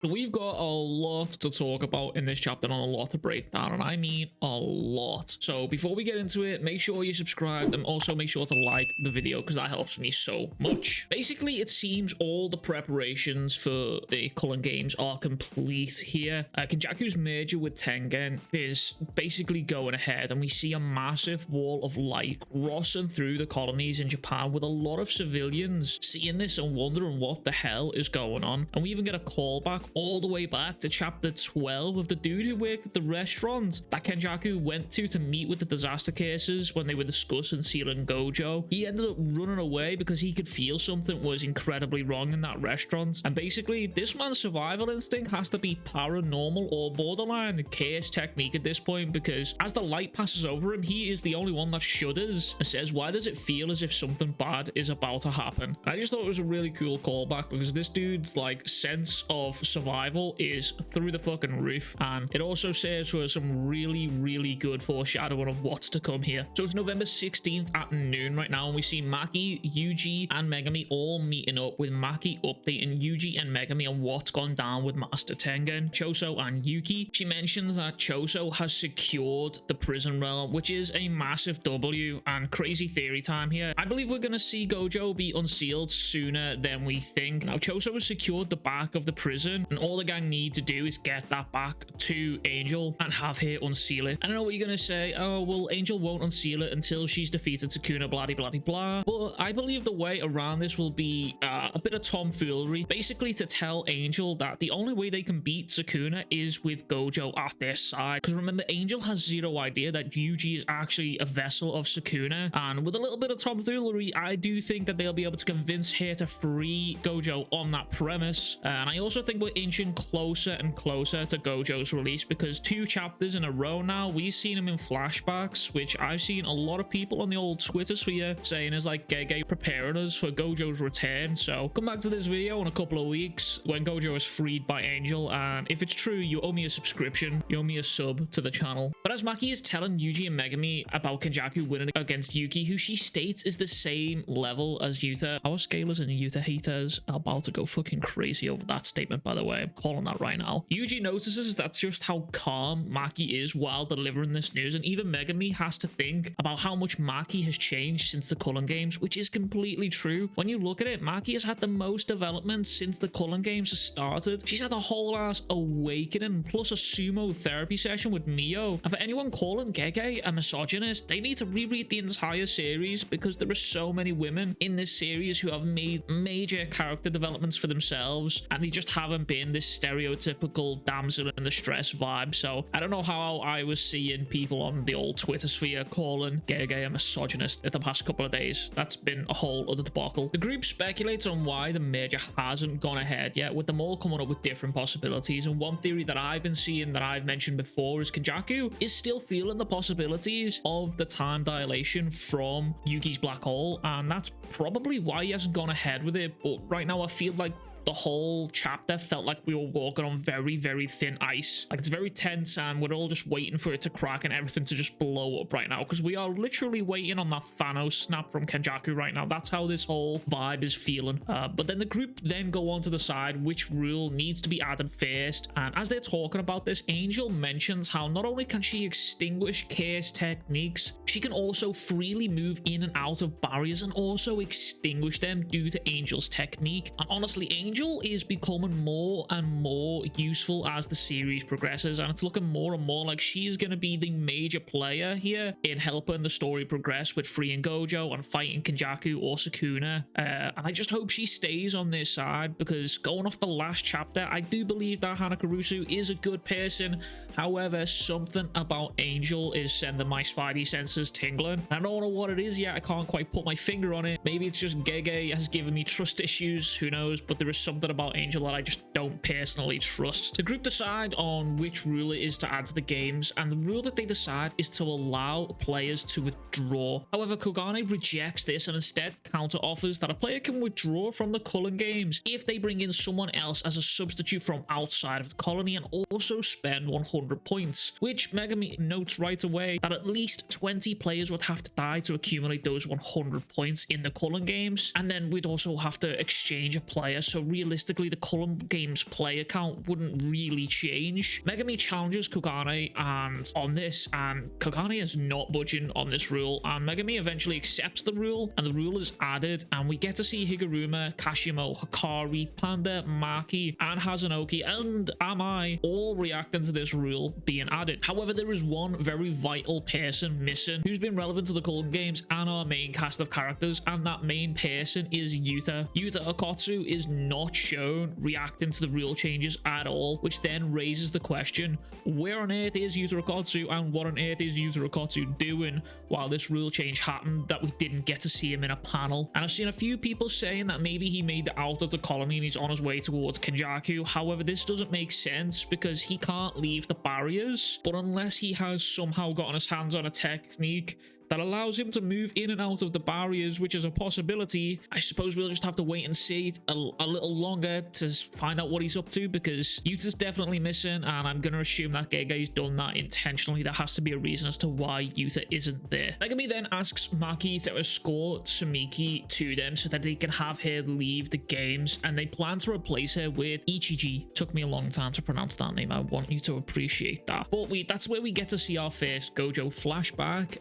So we've got a lot to talk about in this chapter and a lot to break down, and I mean a lot. So before we get into it, make sure you subscribe and also make sure to like the video because that helps me so much. Basically, it seems all the preparations for the Culling games are complete here. Kenjaku's merger with Tengen is basically going ahead, and we see a massive wall of light crossing through the colonies in Japan with a lot of civilians seeing this and wondering what the hell is going on. And we even get a callback all the way back to chapter 12 of the dude who worked at the restaurant that Kenjaku went to meet with the disaster cases when they were discussing sealing Gojo. He ended up running away because he could feel something was incredibly wrong in that restaurant. And basically, this man's survival instinct has to be paranormal or borderline chaos technique at this point, because as the light passes over him, he is the only one that shudders and says, why does it feel as if something bad is about to happen? And I just thought it was a really cool callback because this dude's like sense of survival is through the fucking roof, and it also serves for some really good foreshadowing of what's to come here. So it's November 16th at noon right now, and we see Maki, Yuji, and Megumi all meeting up, with Maki updating Yuji and Megumi on what's gone down with Master Tengen, Choso, and Yuki. She mentions that Choso has secured the prison realm, which is a massive W, and crazy theory time here. I believe we're going to see Gojo be unsealed sooner than we think. Now, Choso has secured the back of the prison, and all the gang need to do is get that back to Angel and have her unseal it. I don't know what you're going to say. Oh, well, Angel won't unseal it until she's defeated Sukuna, blah, blah, blah. But I believe the way around this will be a bit of tomfoolery, basically to tell Angel that the only way they can beat Sukuna is with Gojo at their side. Because remember, Angel has zero idea that Yuji is actually a vessel of Sukuna, and with a little bit of tomfoolery, I do think that they'll be able to convince her to free Gojo on that premise. And I also think we're inching closer and closer to Gojo's release, because 2 chapters in a row now, we've seen him in flashbacks, which I've seen a lot of people on the old Twitter sphere saying is like Gege preparing us for Gojo's return. So come back to this video in a couple of weeks when Gojo is freed by Angel, and if it's true, you owe me a subscription, you owe me a sub to the channel. But as Maki is telling Yuji and Megumi about Kenjaku winning against Yuki, who she states is the same level as Yuta, our scalers and Yuta haters are about to go fucking crazy over that statement, by the way. I'm calling that right now. Yuji notices that's just how calm Maki is while delivering this news, and even Megumi has to think about how much Maki has changed since the Culling games, which is completely true. When you look at it, Maki has had the most development since the Culling games started. She's had a whole ass awakening, plus a sumo therapy session with Mio. And for anyone calling Gege a misogynist, they need to reread the entire series, because there are so many women in this series who have made major character developments for themselves, and they just haven't been this stereotypical damsel in distress vibe. So I don't know how I was seeing people on the old Twitter sphere calling Gege a misogynist in the past couple of days. That's been a whole other debacle. The group speculates on why the merger hasn't gone ahead yet, with them all coming up with different possibilities. And one theory that I've been seeing that I've mentioned before is Kenjaku is still feeling the possibilities of the time dilation from Yuki's black hole, and that's probably why he hasn't gone ahead with it. But right now I feel like the whole chapter felt like we were walking on very thin ice. Like, it's very tense, and we're all just waiting for it to crack and everything to just blow up right now, because we are literally waiting on that Thanos snap from Kenjaku right now. That's how this whole vibe is feeling. But then the group then go on to decide which rule needs to be added first, and as they're talking about this, Angel mentions how not only can she extinguish chaos techniques, she can also freely move in and out of barriers and also extinguish them due to Angel's technique. And honestly, Angel is becoming more and more useful as the series progresses, and it's looking more and more like she is going to be the major player here in helping the story progress with freeing Gojo and fighting Kenjaku or Sukuna. And I just hope she stays on this side, because going off the last chapter, I do believe that Hana Kurusu is a good person. However, something about Angel is sending my spidey senses tingling. I don't know what it is yet. I can't quite put my finger on it. Maybe it's just Gege has given me trust issues, who knows, but there is something about Angel that I just don't personally trust. The group decide on which rule it is to add to the games, and the rule that they decide is to allow players to withdraw. However, Kogane rejects this and instead counter offers that a player can withdraw from the Culling games if they bring in someone else as a substitute from outside of the colony and also spend 100 points, which Megumi notes right away that at least 20 players would have to die to accumulate those 100 points in the Culling games, and then we'd also have to exchange a player. So realistically the Culling game's player count wouldn't really change. Megumi challenges Kogane and on this, and Kogane is not budging on this rule, and Megumi eventually accepts the rule, and the rule is added, and we get to see Higuruma, Kashimo, Hikari, Panda, Maki, and Hazunoki, and Amai all reacting to this rule being added. However, there is one very vital person missing who's been relevant to the Culling games and our main cast of characters, and that main person is Yuta. Yuta Okotsu is not shown reacting to the rule changes at all, which then raises the question, where on earth is Yuta Okotsu, and what on earth is Yuta Okotsu doing while this rule change happened that we didn't get to see him in a panel? And I've seen a few people saying that maybe he made it out of the colony and he's on his way towards Kenjaku. However, this doesn't make sense because he can't leave the barriers, but unless he has somehow gotten his hands on a technique that allows him to move in and out of the barriers, which is a possibility, I suppose we'll just have to wait and see a little longer to find out what he's up to, because Yuta's definitely missing, and I'm going to assume that Gege's done that intentionally. There has to be a reason as to why Yuta isn't there. Megumi then asks Maki to escort Tsumiki to them so that they can have her leave the games, and they plan to replace her with Ichiji. Took me a long time to pronounce that name. I want you to appreciate that. But that's where we get to see our first Gojo flashback.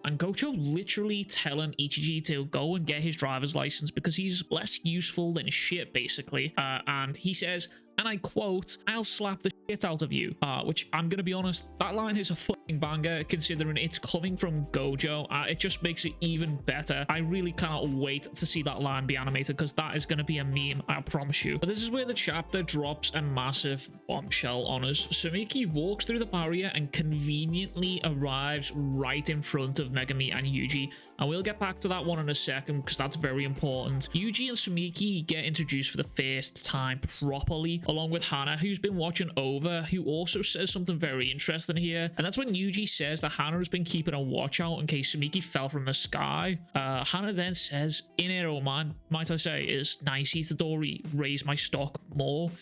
And Gojo literally telling Ichiji to go and get his driver's license because he's less useful than shit, basically. And he says, and I quote, "I'll slap the shit out of you," which I'm gonna be honest, that line is a fucking banger considering it's coming from Gojo. It just makes it even better. I really cannot wait to see that line be animated because that is gonna be a meme, I promise you. But this is where the chapter drops a massive bombshell on us. Tsumiki walks through the barrier and conveniently arrives right in front of Megumi and Yuji, and we'll get back to that one in a second because that's very important. Yuji and Tsumiki get introduced for the first time properly, along with Hana, who's been watching over, who also says something very interesting here. And that's when Yuji says that Hana has been keeping a watch out in case Tsumiki fell from the sky. Hana then says, "In it, oh man, might I say, is nice Itadori, raise my stock more."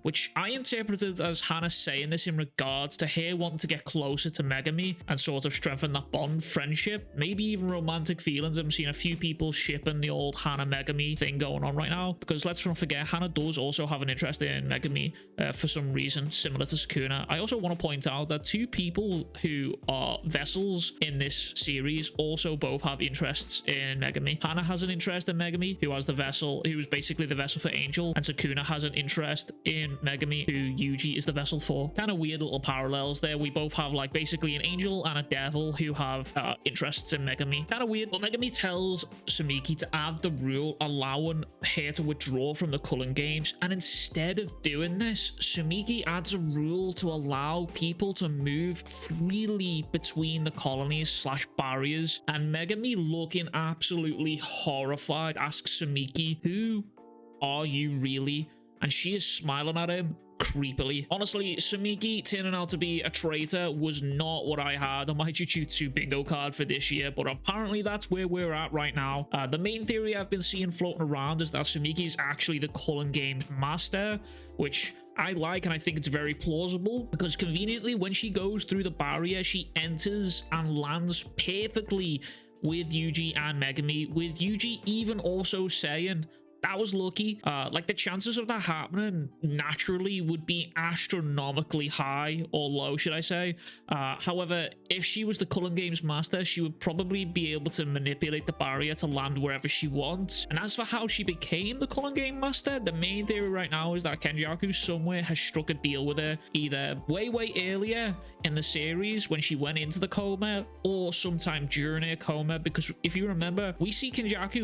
Which I interpreted as Hana saying this in regards to her wanting to get closer to Megumi and sort of strengthen that bond, friendship, maybe even romantic feelings. I'm seeing a few people shipping the old Hana Megumi thing going on right now, because let's not forget, Hana does also have an interest in Megumi for some reason, similar to Sukuna. I also want to point out that two people who are vessels in this series also both have interests in Megumi. Hana has an interest in Megumi, who has the vessel, who is basically the vessel for Angel, and Sukuna has an interest in Megumi, who Yuji is the vessel for. Kind of weird little parallels there. We both have like basically an angel and a devil who have interests in Megumi. Kind of weird. But Megumi tells Tsumiki to add the rule allowing her to withdraw from the Culling games, and instead of doing this, Tsumiki adds a rule to allow people to move freely between the colonies / barriers, and Megumi, looking absolutely horrified, asks Tsumiki, "Who are you really?" And she is smiling at him creepily. Honestly, Tsumiki turning out to be a traitor was not what I had on my Jujutsu bingo card for this year, but apparently that's where we're at right now. The main theory I've been seeing floating around is that Tsumiki is actually the Culling game's master, which I like, and I think it's very plausible because conveniently when she goes through the barrier, she enters and lands perfectly with Yuji and Megumi, with Yuji even also saying, "That was lucky." Like the chances of that happening naturally would be astronomically high, or low, should I say. However, if she was the Culling game's master, she would probably be able to manipulate the barrier to land wherever she wants. And as for how she became the Culling game master, the main theory right now is that Kenjaku somewhere has struck a deal with her, either way earlier in the series when she went into the coma, or sometime during her coma, because if you remember, we see Kenjaku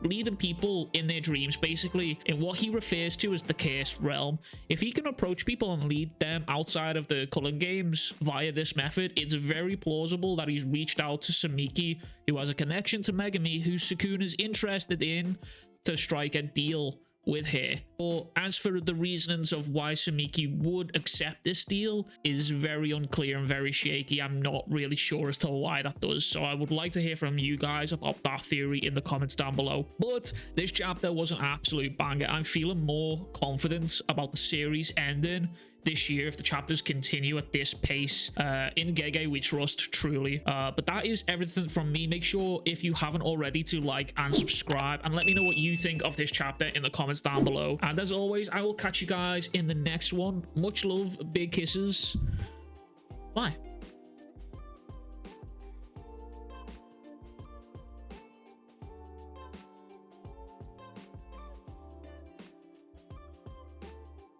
leading people in their dreams, basically in what he refers to as the cursed realm. If he can approach people and lead them outside of the Culling games via this method, it's very plausible that he's reached out to Tsumiki, who has a connection to Megumi, who Sukuna is interested in, to strike a deal with her. Or as for the reasonings of why Tsumiki would accept this deal is very unclear and very shaky. I'm not really sure as to why that does, so I would like to hear from you guys about that theory in the comments down below. But this chapter was an absolute banger. I'm feeling more confident about the series ending this year if the chapters continue at this pace. In Gege, we trust truly. But that is everything from me. Make sure if you haven't already to like and subscribe, and let me know what you think of this chapter in the comments down below. And as always, I will catch you guys in the next one. Much love, big kisses. Bye.